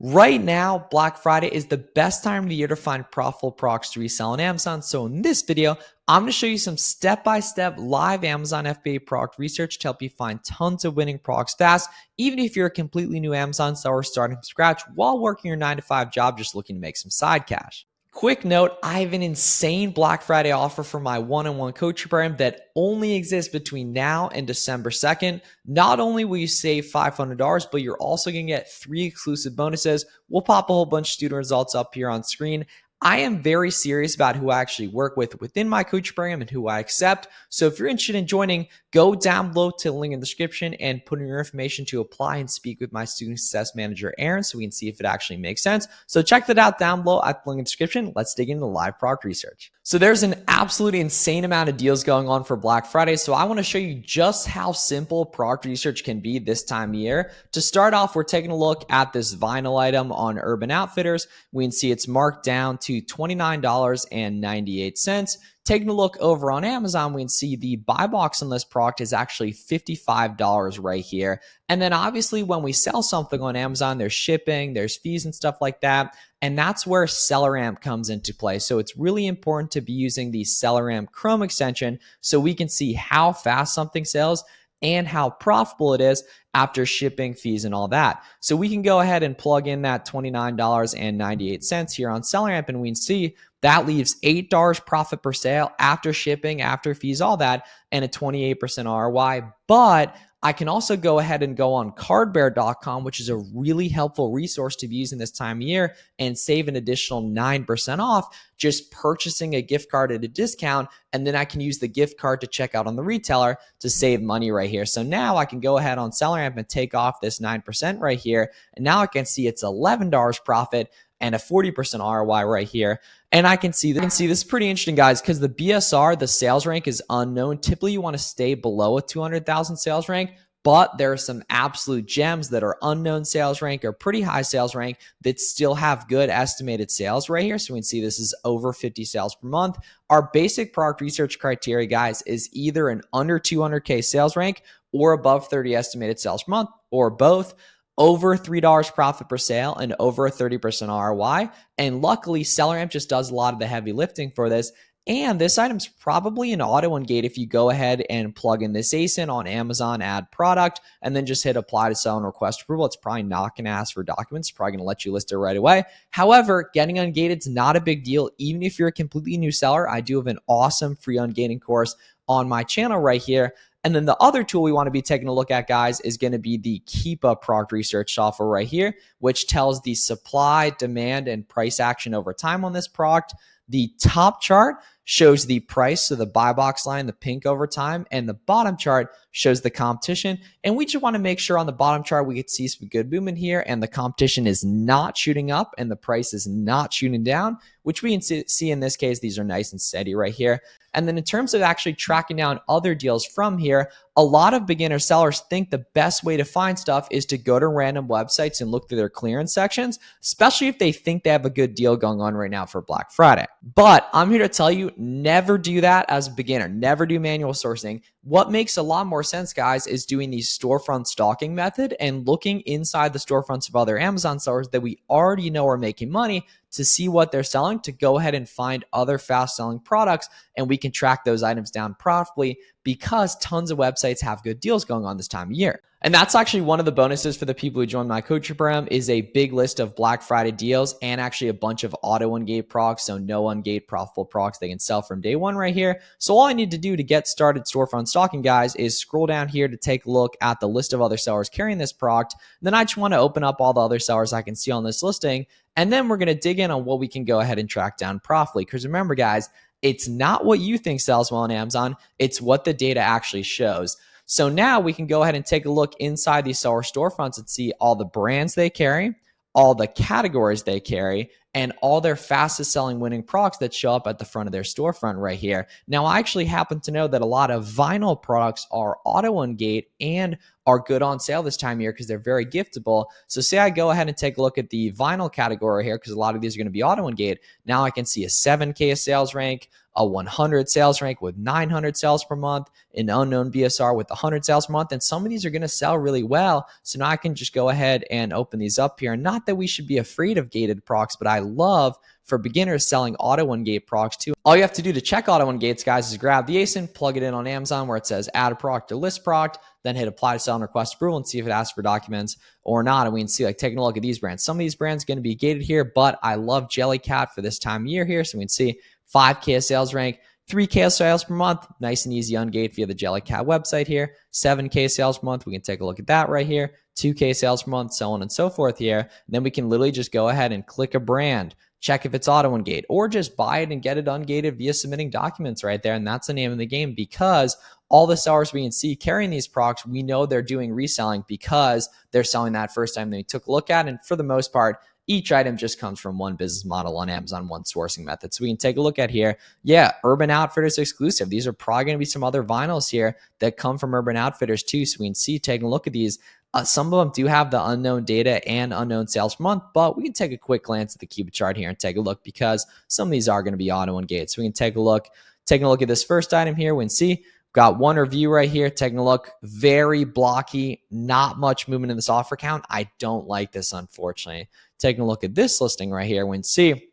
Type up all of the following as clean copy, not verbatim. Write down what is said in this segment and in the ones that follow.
Right now, Black Friday is the best time of the year to find profitable products to resell on Amazon. So in this video, I'm going to show you some step-by-step live Amazon FBA product research to help you find tons of winning products fast, even if you're a completely new Amazon seller starting from scratch while working your 9-to-5 job just looking to make some side cash. Quick note, I have an insane Black Friday offer for my one-on-one coaching program that only exists between now and December 2nd. Not only will you save $500, but you're also going to get 3 exclusive bonuses. We'll pop a whole bunch of student results up here on screen. I am very serious about who I actually work with within my coaching program and who I accept. So if you're interested in joining, go down below to the link in the description and put in your information to apply and speak with my student success manager, Aaron, so we can see if it actually makes sense. So check that out down below at the link in the description. Let's dig into the live product research. So there's an absolutely insane amount of deals going on for Black Friday. So I want to show you just how simple product research can be this time of year. To start off, we're taking a look at this vinyl item on Urban Outfitters. We can see it's marked down to $29.98. Taking a look over on Amazon, we can see the buy box on this product is actually $55 right here. And then obviously when we sell something on Amazon, there's shipping, there's fees and stuff like that. And that's where SellerAmp comes into play. So it's really important to be using the SellerAmp Chrome extension so we can see how fast something sells and how profitable it is after shipping, fees, and all that. So we can go ahead and plug in that $29.98 here on SellerAmp, and we can see that leaves $8 profit per sale after shipping, after fees, all that, and a 28% ROI. But I can also go ahead and go on cardbear.com, which is a really helpful resource to be using this time of year, and save an additional 9% off just purchasing a gift card at a discount. And then I can use the gift card to check out on the retailer to save money right here. So now I can go ahead on SellerAmp and take off this 9% right here. And now I can see it's $11 profit and a 40% ROI right here. And I can see this is pretty interesting, guys, because the BSR, the sales rank, is unknown. Typically, you want to stay below a 200,000 sales rank, but there are some absolute gems that are unknown sales rank or pretty high sales rank that still have good estimated sales right here. So we can see this is over 50 sales per month. Our basic product research criteria, guys, is either an under 200K sales rank or above 30 estimated sales per month, or both. Over $3 profit per sale and over a 30% ROI. And luckily, SellerAmp just does a lot of the heavy lifting for this. And this item's probably an auto engage if you go ahead and plug in this ASIN on Amazon, add product, and then just hit apply to sell and request approval. It's probably not going to ask for documents. It's probably going to let you list it right away. However, getting ungated is not a big deal. Even if you're a completely new seller, I do have an awesome free ungating course on my channel right here. And then the other tool we want to be taking a look at, guys, is going to be the Keepa product research software right here, which tells the supply, demand, and price action over time on this product. The top chart shows the price, so the buy box line, the pink over time, and the bottom chart shows the competition. And we just want to make sure on the bottom chart we could see some good movement here, and the competition is not shooting up and the price is not shooting down, which we can see in this case, these are nice and steady right here. And then in terms of actually tracking down other deals from here, a lot of beginner sellers think the best way to find stuff is to go to random websites and look through their clearance sections, especially if they think they have a good deal going on right now for Black Friday. But I'm here to tell you, never do that as a beginner. Never do manual sourcing. What makes a lot more sense, guys, is doing the storefront stalking method and looking inside the storefronts of other Amazon sellers that we already know are making money to see what they're selling, to go ahead and find other fast selling products, and we can track those items down profitably because tons of websites have good deals going on this time of year. And that's actually one of the bonuses for the people who join my coaching program is a big list of Black Friday deals and actually a bunch of auto ungate products, so no ungate profitable products they can sell from day one right here. So all I need to do to get started storefront stalking, guys, is scroll down here to take a look at the list of other sellers carrying this product. Then I just want to open up all the other sellers I can see on this listing, and then we're going to dig in on what we can go ahead and track down profitably. Because remember, guys, it's not what you think sells well on Amazon, it's what the data actually shows. So now we can go ahead and take a look inside these seller storefronts and see all the brands they carry, all the categories they carry, and all their fastest selling winning products that show up at the front of their storefront right here. Now, I actually happen to know that a lot of vinyl products are auto ungate and are good on sale this time of year because they're very giftable. So say I go ahead and take a look at the vinyl category here, because a lot of these are going to be auto ungate. Now I can see a 7K sales rank, a 100 sales rank with 900 sales per month, an unknown BSR with 100 sales per month, and some of these are going to sell really well. So now I can just go ahead and open these up here. And not that we should be afraid of gated procs, but I love for beginners selling auto ungate procs too. All you have to do to check auto ungates, guys, is grab the ASIN, plug it in on Amazon where it says add a product or list product, then hit apply to sell and request approval and see if it asks for documents or not. And we can see, like, taking a look at these brands. Some of these brands are going to be gated here, but I love Jellycat for this time of year here. So we can see 5K sales rank, 3K sales per month, nice and easy ungate via the Jellycat website here. 7K sales per month, we can take a look at that right here. 2K sales per month, so on and so forth here. And then we can literally just go ahead and click a brand, check if it's auto ungate, or just buy it and get it ungated via submitting documents right there. And that's the name of the game, because all the sellers we can see carrying these products, we know they're doing reselling because they're selling that first time they took a look at. And for the most part, each item just comes from one business model on Amazon, one sourcing method. So we can take a look at here. Yeah, Urban Outfitters exclusive. These are probably going to be some other vinyls here that come from Urban Outfitters too. So we can see, taking a look at these, some of them do have the unknown data and unknown sales per month, but we can take a quick glance at the Cuba chart here and take a look, because some of these are going to be auto ungate. So we can take a look. Taking a look at this first item here, we can see got one review right here. Taking a look, very blocky, not much movement in this offer count. I don't like this, unfortunately. Taking a look at this listing right here, we can see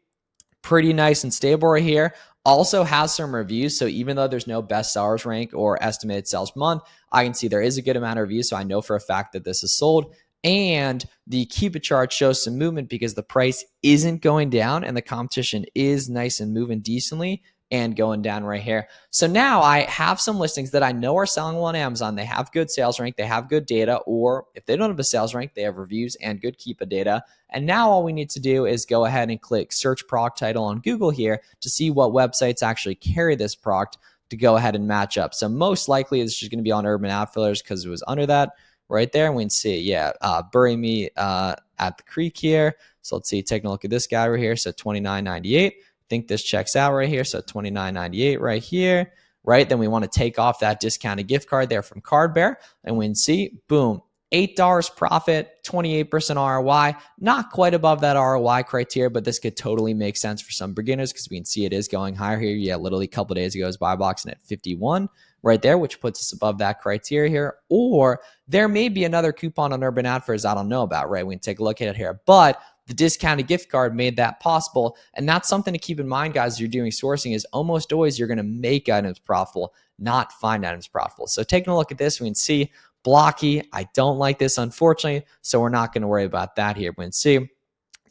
pretty nice and stable right here. Also has some reviews. So even though there's no best sellers rank or estimated sales per month, I can see there is a good amount of reviews. So I know for a fact that this is sold. And the Cupid chart shows some movement because the price isn't going down and the competition is nice and moving decently and going down right here. So now I have some listings that I know are selling well on Amazon. They have good sales rank, they have good data, or if they don't have a sales rank, they have reviews and good Keepa data. And now all we need to do is go ahead and click search product title on Google here to see what websites actually carry this product to go ahead and match up. So most likely it's just going to be on Urban Outfitters because it was under that right there. And we can see, yeah, Bury Me at the Creek here. So let's see, taking a look at this guy right here. So $29.98. Think this checks out right here. So $29.98 right here, right? Then we want to take off that discounted gift card there from Card Bear, and we can see, boom, $8 profit, 28% ROI. Not quite above that ROI criteria, but this could totally make sense for some beginners because we can see it is going higher here. Yeah, literally a couple of days ago, it was buy boxing at 51 right there, which puts us above that criteria here. Or there may be another coupon on Urban Outfitters I don't know about, right? We can take a look at it here, but the discounted gift card made that possible. And that's something to keep in mind, guys, as you're doing sourcing, is almost always you're going to make items profitable, not find items profitable. So taking a look at this, we can see blocky. I don't like this, unfortunately, so we're not going to worry about that here. We can see,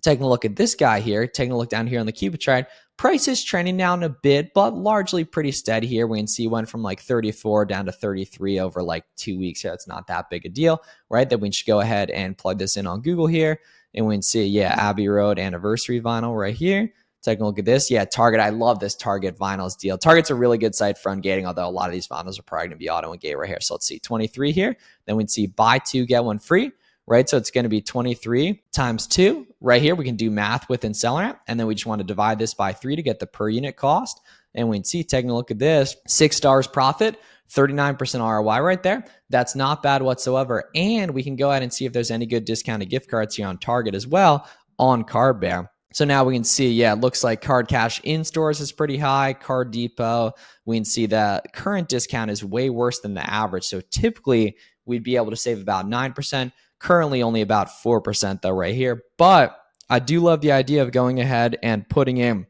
taking a look at this guy here, taking a look down here on the Cupid chart, price is trending down a bit, but largely pretty steady here. We can see went from like 34 down to 33 over like 2 weeks here. It's not that big a deal, right? Then we should go ahead and plug this in on Google here. And we can see, yeah, Abbey Road anniversary vinyl right here. Taking a look at this. Yeah, Target. I love this Target vinyls deal. Target's a really good site for ungating, although a lot of these vinyls are probably going to be auto ungate right here. So let's see, 23 here. Then we'd see buy two, get one free, right? So it's going to be 23 times 2 right here. We can do math within Seller App. And then we just want to divide this by 3 to get the per unit cost. And we can see, taking a look at this, $6 profit, 39% ROI right there. That's not bad whatsoever. And we can go ahead and see if there's any good discounted gift cards here on Target as well on Card Bear. So now we can see, yeah, it looks like Card Cash in stores is pretty high. Card Depot, we can see that current discount is way worse than the average. So typically we'd be able to save about 9%. Currently only about 4% though right here. But I do love the idea of going ahead and putting in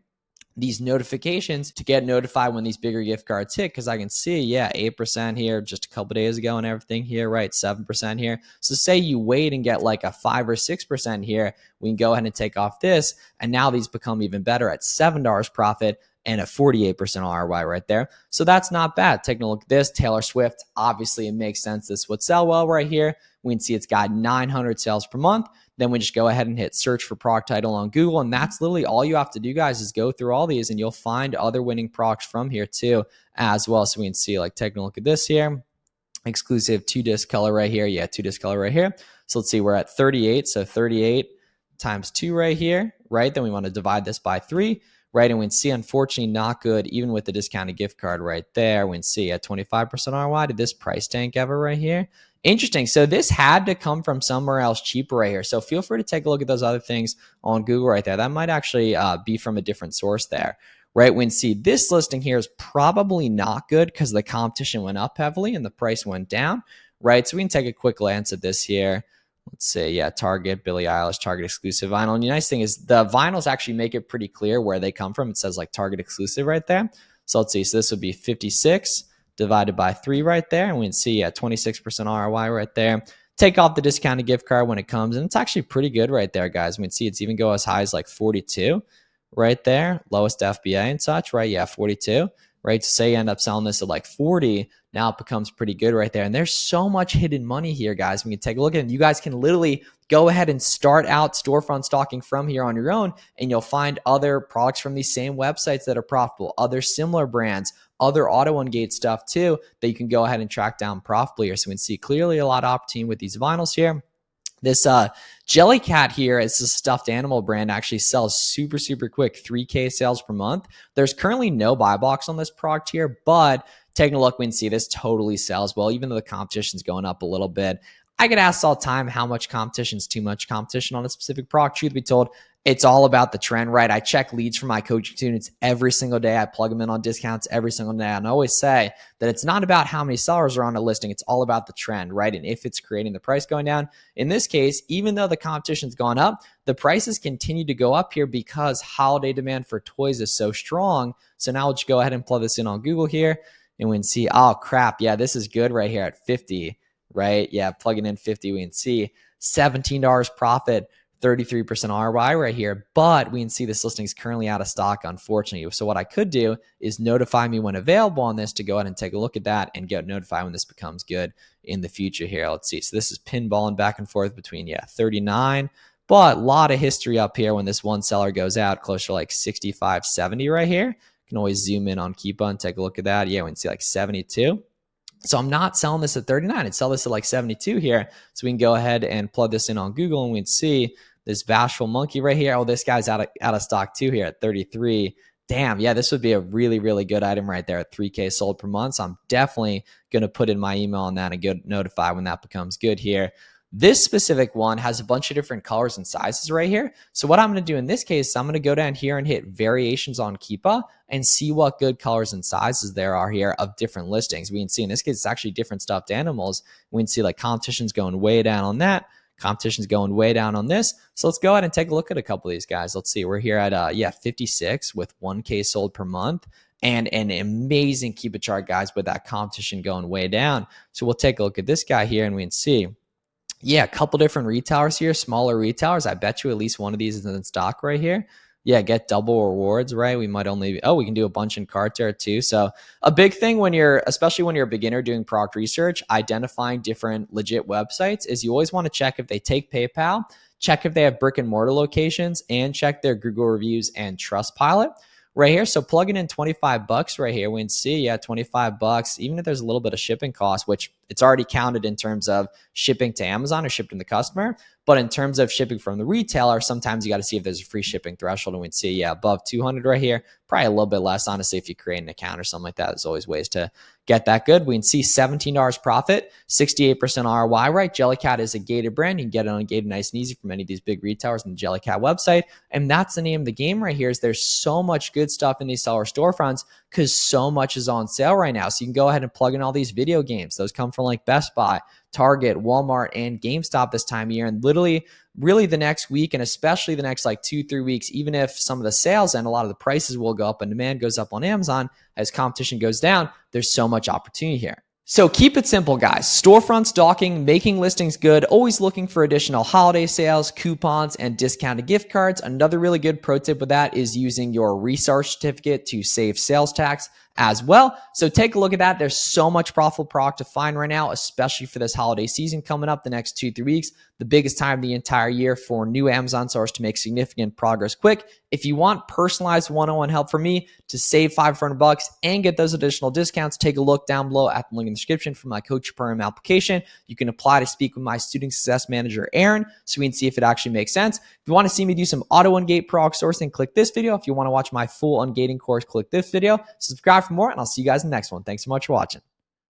these notifications to get notified when these bigger gift cards hit, because I can see, yeah, 8% here just a couple days ago and everything here, right? 7% here. So say you wait and get like a 5 or 6% here, we can go ahead and take off this, and now these become even better at $7 profit and a 48% ROI right there. So that's not bad. Taking a look at this, Taylor Swift, obviously it makes sense this would sell well right here. We can see it's got 900 sales per month. Then we just go ahead and hit search for product title on Google. And that's literally all you have to do, guys, is go through all these and you'll find other winning products from here too as well. So we can see, like, taking a look at this here, exclusive 2-disc color right here. Yeah, 2-disc color right here. So let's see, we're at 38. So 38 times 2 right here, right? Then we want to divide this by 3, right? And we can see, unfortunately, not good, even with the discounted gift card right there. We can see at 25% ROI, did this price tank ever right here? Interesting. So this had to come from somewhere else cheaper right here. So feel free to take a look at those other things on Google right there. That might actually be from a different source there, right? We can see this listing here is probably not good because the competition went up heavily and the price went down, right? So we can take a quick glance at this here. Let's say, yeah, Target, Billie Eilish, Target exclusive vinyl. And the nice thing is the vinyls actually make it pretty clear where they come from. It says like Target exclusive right there. So let's see. So this would be 56 divided by 3 right there. And we can see, yeah, 26% ROI right there. Take off the discounted gift card when it comes. And it's actually pretty good right there, guys. We can see it's even go as high as like 42 right there. Lowest FBA and such, right? Yeah, 42. Right? So say you end up selling this at like 40, now it becomes pretty good right there. And there's so much hidden money here, guys. We can take a look at it. You guys can literally go ahead and start out storefront stalking from here on your own, and you'll find other products from these same websites that are profitable, other similar brands, other auto-ungate stuff too, that you can go ahead and track down profitably here. So we can see clearly a lot of opportunity with these vinyls here. This Jellycat here is a stuffed animal brand, actually sells super, super quick, 3K sales per month. There's currently no buy box on this product here, but taking a look, we can see this totally sells well, even though the competition's going up a little bit. I get asked all the time how much competition is too much competition on a specific product. Truth be told, it's all about the trend, right? I check leads for my coaching students every single day. I plug them in on discounts every single day. And I always say that it's not about how many sellers are on a listing. It's all about the trend, right? And if it's creating the price going down, in this case, even though the competition's gone up, the prices continue to go up here because holiday demand for toys is so strong. So now we'll just go ahead and plug this in on Google here and we can see, oh crap. Yeah, this is good right here at 50, right? Yeah, plugging in 50, we can see $17 profit, 33% ROI right here, but we can see this listing is currently out of stock, unfortunately. So what I could do is notify me when available on this to go ahead and take a look at that and get notified when this becomes good in the future here. Let's see. So this is pinballing back and forth between, yeah, 39, but a lot of history up here when this one seller goes out closer to like 65, 70 right here. You can always zoom in on Keepa and take a look at that. Yeah, we can see like 72. So I'm not selling this at 39. I'd sell this at like 72 here. So we can go ahead and plug this in on Google and we can see this bashful monkey right here. Oh, this guy's out of stock too here at 33. Damn, yeah, this would be a really, really good item right there at 3K sold per month. So I'm definitely going to put in my email on that and get notified when that becomes good here. This specific one has a bunch of different colors and sizes right here. So what I'm going to do in this case, I'm going to go down here and hit variations on Keepa and see what good colors and sizes there are here of different listings. We can see in this case, it's actually different stuffed animals. We can see like competition's going way down on that. Competition's going way down on this. So let's go ahead and take a look at a couple of these guys. Let's see. We're here at 56 with 1K sold per month and an amazing Keepa chart, guys, with that competition going way down. So we'll take a look at this guy here and we can see, yeah, a couple different retailers here, smaller retailers. I bet you at least one of these is in stock right here. Yeah, get double rewards, right? We might only, we can do a bunch in cart there too. So a big thing when especially when you're a beginner doing product research, identifying different legit websites is you always want to check if they take PayPal, check if they have brick and mortar locations, and check their Google reviews and Trustpilot right here. So plugging in 25 bucks right here, we can see, yeah, 25 bucks, even if there's a little bit of shipping cost, which it's already counted in terms of shipping to Amazon or shipping to the customer. But in terms of shipping from the retailer, sometimes you got to see if there's a free shipping threshold. And we'd see, yeah, above 200 right here, probably a little bit less. Honestly, if you create an account or something like that, there's always ways to get that good. We can see $17 profit, 68% ROI, right? Jellycat is a gated brand. You can get it on gated nice and easy from any of these big retailers on the Jellycat website. And that's the name of the game right here is there's so much good stuff in these seller storefronts because so much is on sale right now. So you can go ahead and plug in all these video games. Those come from like Best Buy, Target, Walmart, and GameStop this time of year. And literally, really the next week, and especially the next like 2-3 weeks, even if some of the sales and a lot of the prices will go up and demand goes up on Amazon as competition goes down, there's so much opportunity here. So keep it simple, guys. Storefront stalking, making listings good, always looking for additional holiday sales, coupons, and discounted gift cards. Another really good pro tip with that is using your research certificate to save sales tax. as well. So take a look at that. There's so much profitable product to find right now, especially for this holiday season coming up the next 2-3 weeks, the biggest time of the entire year for new Amazon sellers to make significant progress quick. If you want personalized one-on-one help from me to save $500 and get those additional discounts, take a look down below at the link in the description for my coach program application. You can apply to speak with my student success manager, Aaron, so we can see if it actually makes sense. If you want to see me do some auto ungate product sourcing, click this video. If you want to watch my full ungating course, click this video. Subscribe for more, and I'll see you guys in the next one. Thanks so much for watching.